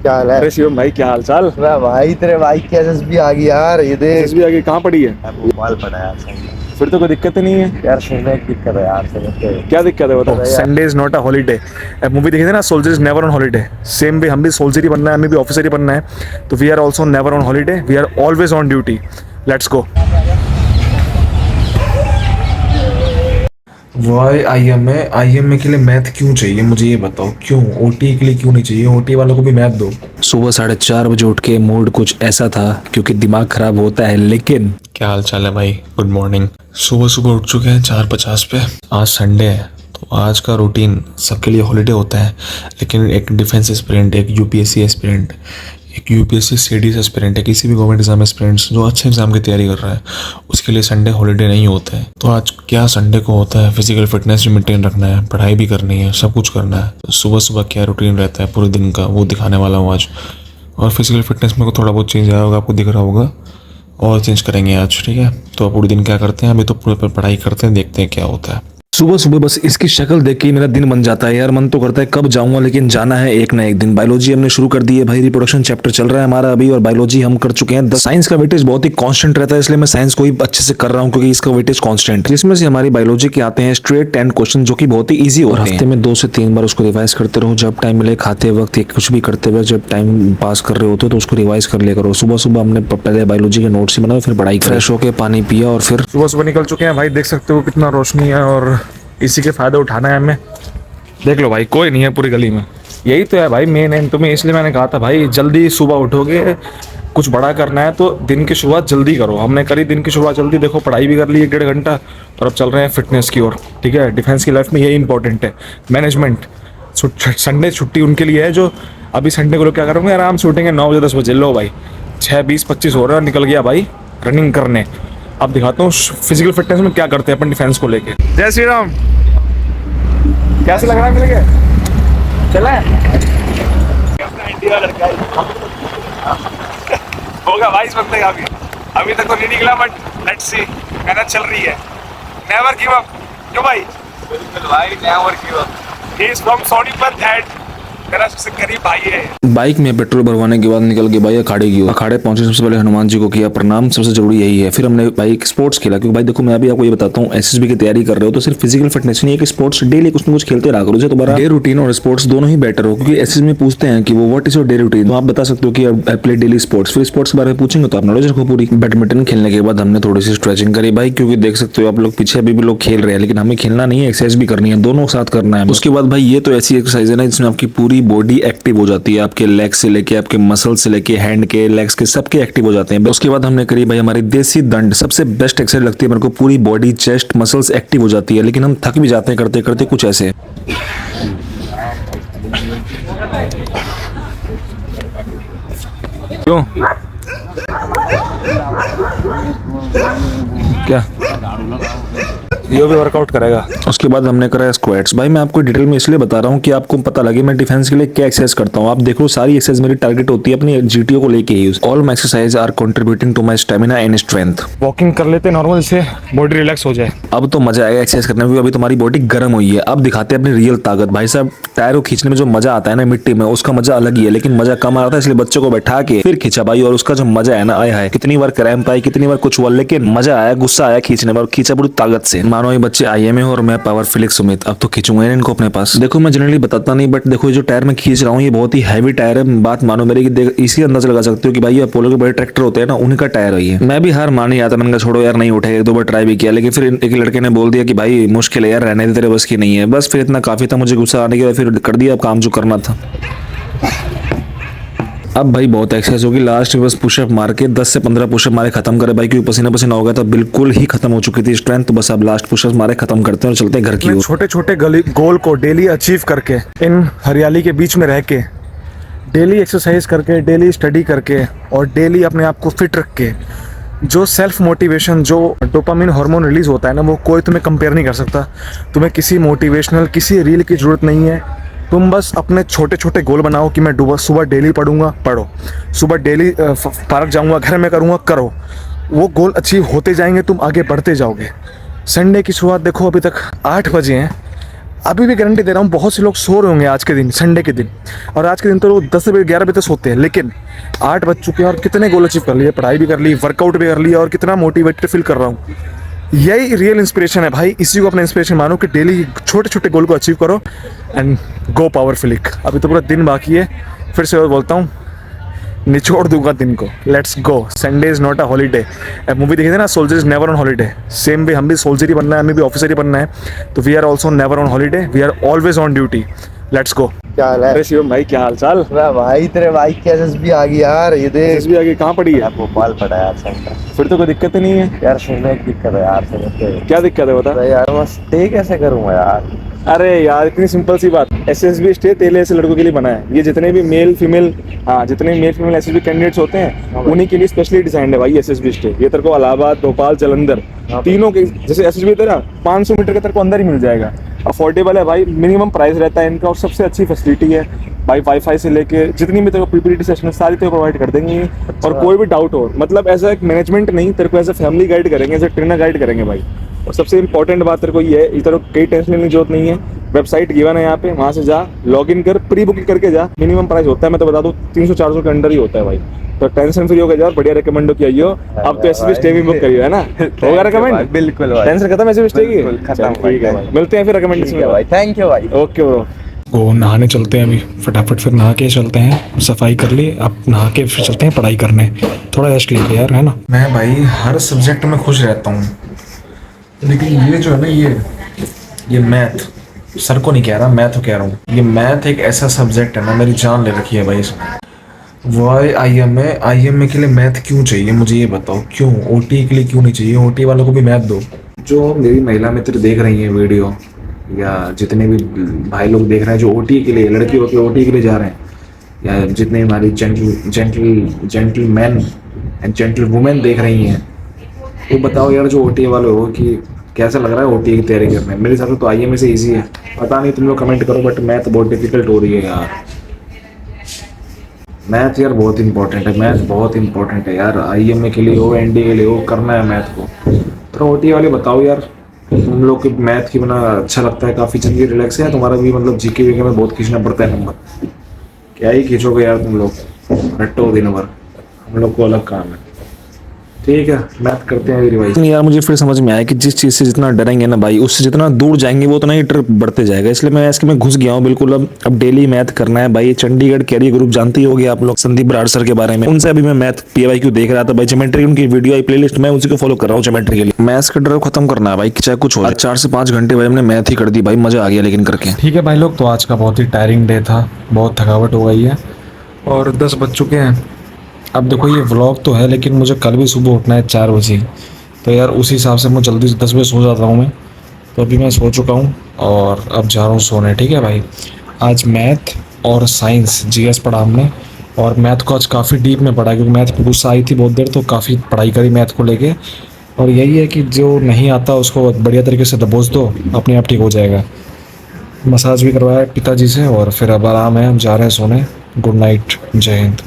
क्या हाल है? अरे शिवम भाई, क्या हाल चाल? अरे भाई तेरे भाई की एसएसबी आ गई यार, ये देख। एसबी आगे कहाँ पड़ी है? भोपाल पड़ा है यार। फिर तो कोई दिक्कत ही नहीं है यार सही में एक दिक्कत है यार, सही में। क्या दिक्कत है बताओ? अरे यार। Sunday is not a holiday. Movie देखी थी ना, soldier is never on holiday. Same भी हम भी सोल्जर ही बनना है, हमें भी ऑफिसर ही बनना है। तो we are also never on holiday, we are always on duty. Let's go. Y I M A के लिए मैथ क्यों चाहिए मुझे ये बताओ? क्यों ओटी के लिए क्यों नहीं चाहिए? ओटी वालों को भी मैथ दो। सुबह 4:30 बजे उठ के मूड कुछ ऐसा था क्योंकि दिमाग खराब होता है, लेकिन क्या हाल चाल है भाई? Good morning. सुबह सुबह उठ चुके हैं 4:50 पे। आज संडे है तो आज का रूटीन सबके लिए हॉलीडे होता है, लेकिन एक डिफेंस एस्पिरेंट, एक यूपीएससी एस्पिरेंट, एक यूपीएससी सीडीएस एस्पिरेंट है, किसी भी गवर्नमेंट एग्जाम एस्पिरेंट्स जो अच्छे एग्जाम की तैयारी कर रहा है, उसके लिए संडे हॉलीडे नहीं होता है। तो आज क्या संडे को होता है, फिजिकल फिटनेस भी मेंटेन रखना है, पढ़ाई भी करनी है, सब कुछ करना है। तो सुबह सुबह क्या रूटीन रहता है पूरे दिन का, वो दिखाने वाला हूँ आज। और फिजिकल फिटनेस में को थोड़ा बहुत चेंज आया होगा, आपको दिख रहा होगा, और चेंज करेंगे आज, ठीक है? तो पूरे दिन क्या करते हैं, अभी तो पूरे पढ़ाई करते हैं, देखते हैं क्या होता है। सुबह सुबह बस इसकी शक्ल देख के ही मेरा दिन बन जाता है यार। मन तो करता है कब जाऊंगा, लेकिन जाना है एक ना एक दिन। बायोलॉजी हमने शुरू कर दी है भाई, रिप्रोडक्शन चैप्टर चल रहा है हमारा अभी, और बायोलॉजी हम कर चुके हैं। साइंस का वेटेज बहुत ही कांस्टेंट रहता है, इसलिए मैं साइंस को ही अच्छे से कर रहा हूँ क्योंकि इसका वेटेज कांस्टेंट। जिसमें से हमारी बायोलॉजी के आते हैं स्ट्रेट 10 क्वेश्चन जो कि बहुत ही ईजी होते हैं। हफ्ते में 2 से 3 बार उसको रिवाइज करते रहो, जब टाइम मिले, खाते वक्त, कुछ भी करते वक्त, जब टाइम पास कर रहे होते हो तो उसको रिवाइज कर लिया करो। सुबह सुबह हमने पहले बायोलॉजी के नोट्स ही बनाए, फिर पढ़ाई फ्रेश होकर पानी पिया और फिर सुबह सुबह निकल चुके हैं भाई, देख सकते हो कितना रोशनी है और इसी के फायदा उठाना है हमें। देख लो भाई, कोई नहीं है पूरी गली में। यही तो है भाई मेन एंड। तुम्हें इसलिए मैंने कहा था भाई, जल्दी सुबह उठोगे, कुछ बड़ा करना है तो दिन की शुरुआत जल्दी करो। हमने करी दिन की शुरुआत जल्दी, देखो पढ़ाई भी कर ली 1-1.5 घंटा, और अब चल रहे हैं फिटनेस की ओर, ठीक है? डिफेंस की लाइफ में यही इंपॉर्टेंट है, मैनेजमेंट। संडे छुट्टी उनके लिए है जो अभी संडे को लोग क्या करेंगे, आराम से उठेंगे 9 बजे 10 बजे। लो भाई 6:20-25 हो रहा है, निकल गया भाई रनिंग करने। अब दिखाता हूँ फिजिकल फिटनेस में क्या करते हैं अपन डिफेंस को लेके। जय श्री राम। कैसे लग रहा है मिल गया? चला इंडिया लड़का होगा भाई इस वक्त का। अभी तक तो नहीं निकला, बट लेट्स सी। मेहनत चल रही है। Never give up. क्यों भाई? बिल्कुल भाई, never give up. He is from Sonipat and मेरा सबसे करीब भाई है। बाइक में पेट्रोल भरवाने के बाद निकल गए भाई अखाड़े की ओर। अखाड़े पहुंचे, सबसे पहले हनुमान जी को किया प्रणाम, सबसे जरूरी यही है। फिर हमने भाई स्पोर्ट्स खेला, क्योंकि भाई देखो मैं अभी आपको ये बताता हूँ, एसएसबी की तैयारी कर रहे हो तो सिर्फ फिजिकल फिटनेस नहीं है कि स्पोर्ट्स डेली कुछ ना कुछ खेलते रहा करो, तुम्हारा डे रूटीन और स्पोर्ट्स दोनों ही बेटर हो। क्योंकि एसएसबी में पूछते हैं कि वो what is your day routine, तो आप बता सकते हो कि आई प्ले डेली स्पोर्ट्स। फिर स्पोर्ट्स के बारे में पूछेंगे तो आप नॉलेज रखो पूरी। बैडमिंटन खेलने के बाद हमने थोड़ी सी स्ट्रेचिंग करी भाई, क्योंकि देख सकते हो आप लोग पीछे अभी भी लोग खेल रहे हैं, लेकिन हमें खेलना नहीं है, एक्सरसाइज भी करनी है, दोनों साथ करना है। उसके बाद भाई ये तो ऐसी एक्सरसाइज है ना जिसमें आपकी पूरी बॉडी एक्टिव हो जाती है, आपके लेग से लेके आपके मसल से लेके हैंड के, लेग्स के, सबके एक्टिव हो जाते हैं। उसके बाद हमने करी भाई हमारी देसी दंड, सबसे बेस्ट एक्सरसाइज लगती है मेरे को। पूरी बॉडी, चेस्ट, मसल्स एक्टिव हो जाती है, लेकिन हम थक भी जाते हैं करते करते कुछ ऐसे। क्यों? क्या ये भी वर्कआउट करेगा? उसके बाद हमने करा स्क्वाट्स। भाई मैं आपको डिटेल में इसलिए बता रहा हूँ कि आपको पता लगे मैं डिफेंस के लिए क्या एक्सरसाइज करता हूँ। आप देखो सारी एक्सरसाइज मेरी टारगेट होती है अपनी जीटीओ को लेके ही। All my exercise are contributing to my stamina and strength. Walking कर लेते नॉर्मल से, बॉडी रिलैक्स हो जाए। अब तो मजा आएगा एक्सरसाइज करने में, अभी तुम्हारी बॉडी गर्म हुई है। अब दिखाते हैं अपनी रियल ताकत। भाई साहब टायर को खींचने में जो मजा आता है ना मिट्टी में, उसका मजा अलग ही है, लेकिन मजा कम आता है, इसलिए बच्चों को बैठा के फिर खींचा भाई, और उसका जो मजा है ना, आया है कितनी बार क्रैम्प आई, कितनी बार कुछ हुआ, लेकिन मजा आया, गुस्सा आया खींचने में, और खींचा पूरी ताकत से। मानो ये बच्चे आईएम और मैं पावर फिलिक्स सुमित। अब तो खींचूंगा इनको अपने पास। देखो मैं जनरली बताता नहीं, बट देखो जो टायर में खींच रहा हूँ ये बहुत ही हैवी टायर है। बात मानो मेरी कि इसी अंदाजा लगा सकते हो कि भाई अपोलो के बड़े ट्रैक्टर होते हैं ना, उनका टायर है ये। मैं भी हार मान ही आता, मैंने कहा छोड़ो यार नहीं उठेगा। 1-2 बार ट्राई भी किया, लेकिन फिर एक लड़के ने बोल दिया कि भाई मुश्किल है यार, रहने दे, तेरे बस की नहीं है। बस फिर इतना काफी था मुझे गुस्सा आने के बाद, फिर कर दिया काम जो करना था। अब भाई बहुत एक्सरसाइज होगी, लास्ट में बस पुशअप मार के 10 से 15 पुशअप मारे खत्म करे भाई, क्योंकि पसीना पसीना हो गया था, बिल्कुल ही खत्म हो चुकी थी स्ट्रेंथ। तो बस अब लास्ट पुशअप मारे खत्म करते हैं और चलते हैं घर की ओर। छोटे छोटे गोल को डेली अचीव करके, इन हरियाली के बीच में रह के, डेली एक्सरसाइज करके, डेली स्टडी करके, और डेली अपने आप को फिट रख के, जो सेल्फ मोटिवेशन, जो डोपामिन हार्मोन रिलीज होता है ना, वो कोई तुम्हें कंपेयर नहीं कर सकता। तुम्हें किसी मोटिवेशनल, किसी रील की जरूरत नहीं है। तुम बस अपने छोटे छोटे गोल बनाओ कि मैं सुबह डेली पढ़ूंगा, पढ़ो। सुबह डेली पार्क जाऊंगा, घर में करूंगा, करो। वो गोल अचीव होते जाएंगे, तुम आगे बढ़ते जाओगे। संडे की शुरुआत देखो, अभी तक 8 बजे हैं। अभी भी गारंटी दे रहा हूँ, बहुत से लोग सो रहे होंगे आज के दिन, संडे के दिन, और आज के दिन तो लोग 10 बजे 11 बजे तक सोते हैं, लेकिन 8 बज चुके हैं और कितने गोल अचीव कर लिए, पढ़ाई भी कर ली, वर्कआउट भी कर लिया, और कितना मोटिवेटेड फील कर रहा हूँ। यही रियल इंस्पिरेशन है भाई, इसी को अपना इंस्पिरेशन मानो कि डेली छोटे छोटे गोल को अचीव करो एंड गो पावरफुलिक। अभी तो पूरा दिन बाकी है, फिर से बोलता हूँ, निचोड़ दूंगा दिन को। Let's go, Sunday is not a holiday. Movie देखी थी ना, soldier is never on holiday, same way हम भी सोल्जर ही बनना है, हमें भी ऑफिसर ही बनना है, तो we are also never on holiday, we are always on duty. Let's go. क्या हाल है? अरे शिवम भाई, क्या हाल चाल? अरे भाई तेरे बाइक की एसएसबी आ गई यार, ये देख। एसएसबी आगे कहाँ पड़ी है? भोपाल पड़ा यार सेंटर। फिर तो कोई दिक्कत ही नहीं है यार सुनने एक दिक्कत है यार, समझते क्या दिक्कत है बता? अरे यार मैं स्टे कैसे करूंगा यार? अरे यार इतनी सिंपल सी बात, एसएसबी स्टे तेले ऐसे लड़कों के लिए बना है। ये जितने भी मेल फीमेल एसएसबी कैंडिडेट्स होते हैं उन्हीं के लिए स्पेशली डिजाइंड है भाई एसएसबी स्टे। ये तेरे को इलाहाबाद, भोपाल, जालंधर तीनों के, जैसे एसएसबी तेरा 500 मीटर के तेरे को अंदर ही मिल जाएगा। अफोर्डेबल है भाई, मिनिमम प्राइस रहता है इनका, और सबसे अच्छी फैसिलिटी है भाई। वाईफाई से लेके जितनी भी तेरे को पीपीटी सेशन सारी तेरे को प्रोवाइड कर देंगे। और कोई भी डाउट हो, मतलब ऐसा एक मैनेजमेंट नहीं, तेरे को एज अ फैमिली गाइड करेंगे, एज अ ट्रेनर गाइड करेंगे भाई। और सबसे इंपॉर्टेंट बात तेरे को ये है, इधर कई टेंशन लेने की जरूरत नहीं है। वेबसाइट गिवन है यहाँ पे, वहाँ से जा, लॉग इन कर, प्री बुकिंग करके जा। मिनिमम प्राइस होता है, मैं तो बता दूँ 300-400 के अंडर ही होता है भाई। तो टेंशन फ्री होकर जाओ, बढ़िया रिकमेंड किया। अब तो एसएसबी स्टे भी बुक करियो, है ना? होगा रिकमेंड? बिल्कुल भाई, टेंशन खत्म एसएसबी स्टे की? खत्म ठीक है भाई, मिलते हैं फिर रिकमेंडेशन में भाई। थैंक यू भाई। Okay bro. वो नहाने चलते हैं अभी फटाफट, फिर नहा के चलते हैं, सफाई कर ली, अब नहा के फिर चलते हैं पढ़ाई करने, थोड़ा रेस्ट लेते यार, है ना। मैं भाई हर सब्जेक्ट में खुश रहता हूँ, लेकिन ये जो है ना, ये मैथ, सर को नहीं कह रहा, मैथ को कह रहा हूँ। ये मैथ एक ऐसा सब्जेक्ट है ना, मेरी जान ले रखी है भाई इसमें। वाई आई एम ए के लिए मैथ क्यों चाहिए मुझे ये बताओ, क्यों? ओटी के लिए क्यों नहीं चाहिए? ओटी वालों को भी मैथ दो। जो मेरी महिला मित्र देख रही हैं वीडियो, या जितने भी भाई लोग देख रहे हैं जो ओटी के लिए, लड़की होकर ओटी के लिए जा रहे हैं, या जितने हमारी gentle man and gentle women देख रही हैं, वो बताओ यार, जो ओटी वाले हो, कि कैसा लग रहा है ओटी की तैयारी करने? मेरे हिसाब से तो आईएमए से इजी है, पता नहीं तुम लोग कमेंट करो, बट मैथ बहुत डिफिकल्ट हो रही है यार। मैथ यार बहुत इंपॉर्टेंट है, मैथ बहुत इंपॉर्टेंट है यार, आईएमए के लिए हो, एनडीए के लिए हो, करना है मैथ को। तो ओटी वाले बताओ यार, तुम लोग के मैथ की बना अच्छा लगता है, काफ़ी चंगी रिलैक्स है तुम्हारा भी, मतलब जीके वीके में बहुत खींचना पड़ता है नंबर, क्या ही खींचोगे यार तुम लोग, रट्टो दिन भर, हम लोग को अलग काम है। ठीक है, मैथ करते हैं रिवाइज। लेकिन यार मुझे फिर समझ में आया कि जिस चीज़ से जितना डरेंगे ना भाई, उससे जितना दूर जाएंगे वो उतना ही डर बढ़ते जाएगा। इसलिए मैं इसके में घुस गया हूँ बिल्कुल। अब डेली मैथ करना है भाई। चंडीगढ़ कैरियर ग्रुप जानते ही होंगे आप लोग, संदीप बराड़ सर के बारे में, उनसे अभी मैं मैथ PYQ देख रहा था भाई। ज्योमेट्री उनकी वीडियो आई प्लेलिस्ट में, उसी को फॉलो कर रहा हूँ ज्योमेट्री के लिए। मैथ्स का डर खत्म करना है भाई, चाहे कुछ हो। 4 से 5 घंटे भाई हमने मैथ ही कर दी भाई, मजा आ गया लेकिन करके। ठीक है भाई लोग, तो आज का बहुत ही टायरिंग डे था, बहुत थकावट हो गई है और 10 बज चुके हैं। अब देखो ये व्लॉग तो है, लेकिन मुझे कल भी सुबह उठना है 4 बजे, तो यार उसी हिसाब से मैं जल्दी से 10 बजे सो जाता हूँ मैं। तो अभी मैं सो चुका हूँ और अब जा रहा हूँ सोने। ठीक है भाई, आज मैथ और साइंस GS पढ़ा हमने, और मैथ को आज काफ़ी डीप में पढ़ा, क्योंकि मैथ पे गुस्सा आई थी बहुत देर, तो काफ़ी पढ़ाई करी मैथ को लेके। और यही है कि जो नहीं आता उसको बढ़िया तरीके से दबोच दो, अपने आप ठीक हो जाएगा। मसाज भी करवाया पिताजी से, और फिर अब आराम है, हम जा रहे हैं सोने। गुड नाइट, जय हिंद।